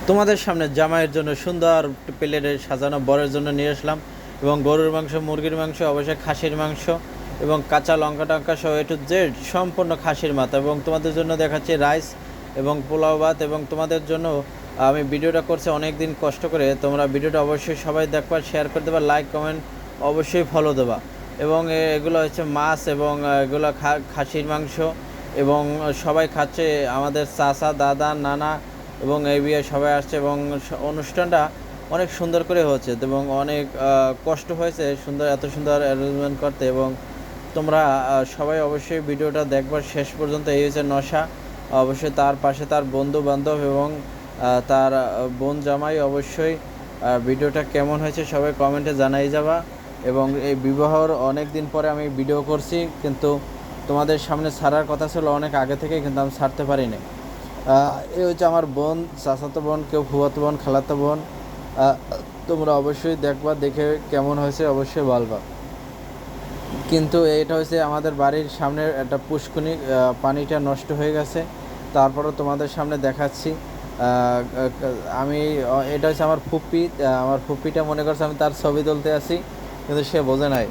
তোমাদের সামনে জামাইয়ের জন্য সুন্দর প্লেটে সাজানো বরের জন্য নিয়ে আসলাম। এবং গরুর মাংস, মুরগির মাংস, অবশ্যই খাসির মাংস এবং কাঁচা লঙ্কা টঙ্কা সহ এ টু জেড সম্পূর্ণ খাসির মাথা। এবং তোমাদের জন্য দেখাচ্ছি রাইস এবং পোলাও ভাত। এবং তোমাদের জন্য আমি ভিডিওটা করছি অনেক দিন কষ্ট করে। তোমরা ভিডিওটা অবশ্যই সবাই দেখবা, শেয়ার করে দেবা, লাইক কমেন্ট অবশ্যই ফলো দেবা। এবং এগুলো হচ্ছে মাছ এবং এগুলো খাসির মাংস। এবং সবাই খাচ্ছে, আমাদের চাচা, দাদা, নানা এবং এই বিয়ে সবাই আসছে। এবং অনুষ্ঠানটা অনেক সুন্দর করে হচ্ছে এবং অনেক কষ্ট হয়েছে সুন্দর, এত সুন্দর অ্যারেঞ্জমেন্ট করতে। এবং তোমরা সবাই অবশ্যই ভিডিওটা দেখবার শেষ পর্যন্ত। এই হচ্ছে নশা, অবশ্যই তার পাশে তার বন্ধু বান্ধব এবং তার বোন জামাই। অবশ্যই ভিডিওটা কেমন হয়েছে সবাই কমেন্টে জানাই যাবা। এবং এই বিবাহর অনেক দিন পরে আমি ভিডিও করছি, কিন্তু তোমাদের সামনে ছাড়ার কথা ছিল অনেক আগে থেকে, কিন্তু আমি ছাড়তে পারিনি। এ হচ্ছে আমার বোন, চাচাতো বোন, কেউ ফুফাতো বোন, খালাতো বোন। তোমরা অবশ্যই দেখবা, দেখে কেমন হয়েছে অবশ্যই বলবা। কিন্তু এটা হচ্ছে আমাদের বাড়ির সামনের একটা পুষ্কুনি, পানিটা নষ্ট হয়ে গেছে। তারপরও তোমাদের সামনে দেখাচ্ছি। আমি এটা হচ্ছে আমার ফুপ্পি। আমার ফুপ্পিটা মনে করছে আমি তার ছবি তুলতে আসি, কিন্তু সে বোঝে নাই।